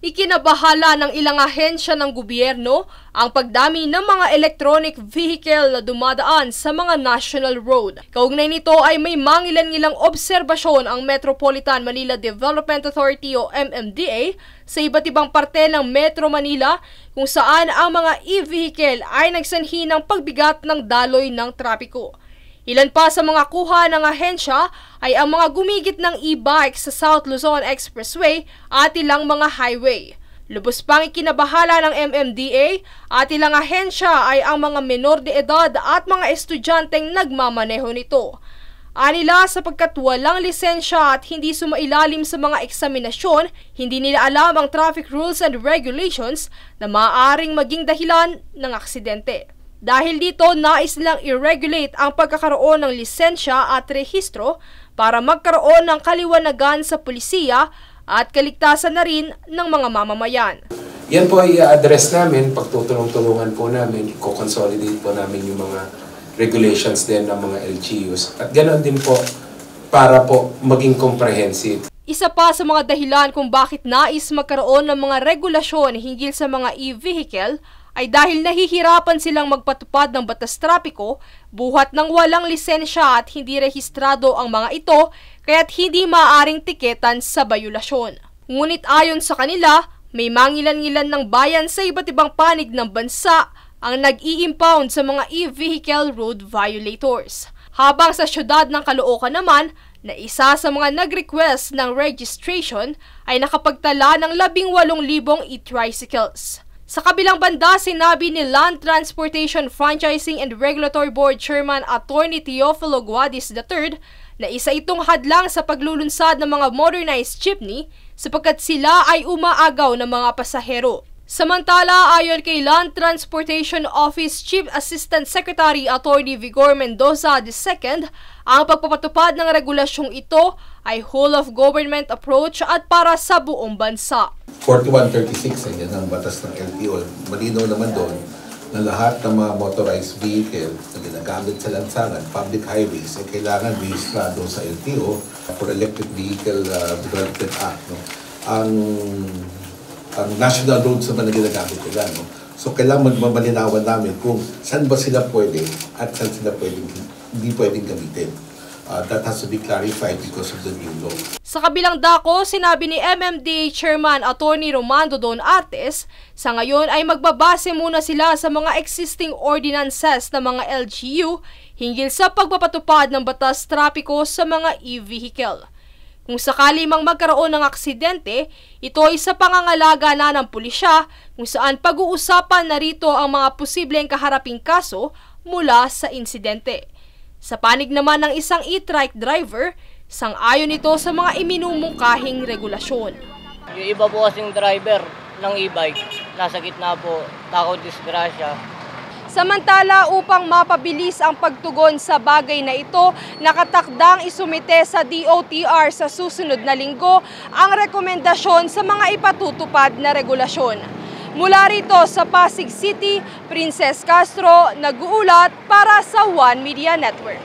Ikinabahala ng ilang ahensya ng gobyerno ang pagdami ng mga electronic vehicle na dumadaan sa mga national road. Kaugnay nito ay may mangilan-ngilang obserbasyon ang Metropolitan Manila Development Authority o MMDA sa iba't ibang parte ng Metro Manila kung saan ang mga e-vehicle ay nagsanhi ng pagbigat ng daloy ng trapiko. Ilan pa sa mga kuha ng ahensya ay ang mga gumigit ng e-bike sa South Luzon Expressway at ilang mga highway. Lubos pang ikinabahala ng MMDA at ilang ahensya ay ang mga menor de edad at mga estudyanteng nagmamaneho nito. Anila sapagkat walang lisensya at hindi sumailalim sa mga eksaminasyon, hindi nila alam ang traffic rules and regulations na maaaring maging dahilan ng aksidente. Dahil dito, nais nilang i-regulate ang pagkakaroon ng lisensya at rehistro para magkaroon ng kaliwanagan sa pulisiya at kaligtasan na rin ng mga mamamayan. Yan po ay i-address namin, pagtutulong-tulungan po namin, i-consolidate po namin yung mga regulations din ng mga LGUs. At ganoon din po para po maging comprehensive. Isa pa sa mga dahilan kung bakit nais magkaroon ng mga regulasyon hinggil sa mga e-vehicle ay dahil nahihirapan silang magpatupad ng batas trapiko buhat ng walang lisensya at hindi rehistrado ang mga ito kaya't hindi maaaring tiketan sa bayulasyon. Ngunit ayon sa kanila, may mangilan-ngilan ng bayan sa iba't ibang panig ng bansa ang nag-i-impound sa mga e-vehicle road violators. Habang sa syudad ng Caloocan naman, na isa sa mga nag-request ng registration ay nakapagtala ng 18,000 e-tricycles. Sa kabilang banda, sinabi ni Land Transportation Franchising and Regulatory Board Chairman Attorney Teofilo Guadis III na isa itong hadlang sa paglulunsad ng mga modernized jeepney sapagkat sila ay umaagaw ng mga pasahero. Samantala, ayon kay Land Transportation Office Chief Assistant Secretary Attorney Vigor Mendoza II, ang pagpapatupad ng regulasyong ito ay whole-of-government approach at para sa buong bansa. 4136, yan ang batas ng LTO. Malinaw naman doon na lahat ng mga motorized vehicle na ginagamit sa lansangan, public highways, ay kailangan rehistrado sa LTO for Electric Vehicle Development Act. No? Ang national roads naman na ginagamit nila. No? So kailangan magmamalinawan namin kung saan ba sila pwede at saan sila hindi pwedeng gamitin. That has to be clarified because of the new law. Sa kabilang dako, sinabi ni MMDA Chairman Attorney Romando Don Artes, sa ngayon ay magbabase muna sila sa mga existing ordinances ng mga LGU hinggil sa pagpapatupad ng batas trapiko sa mga e-vehicle. Kung sakali mang magkaroon ng aksidente, ito ay sa pangangalaga na ng pulisya kung saan pag-uusapan na rito ang mga posibleng kaharaping kaso mula sa insidente. Sa panig naman ng isang e-trike driver, sang-ayon ito sa mga iminumungkahing regulasyon. Yung iba po kasing driver ng e-bike, nasa gitna po, takot disgrasya. Samantala, upang mapabilis ang pagtugon sa bagay na ito, nakatakdang isumite sa DOTR sa susunod na linggo ang rekomendasyon sa mga ipatutupad na regulasyon. Mula rito sa Pasig City, Princess Castro, nag-uulat para sa One Media Network.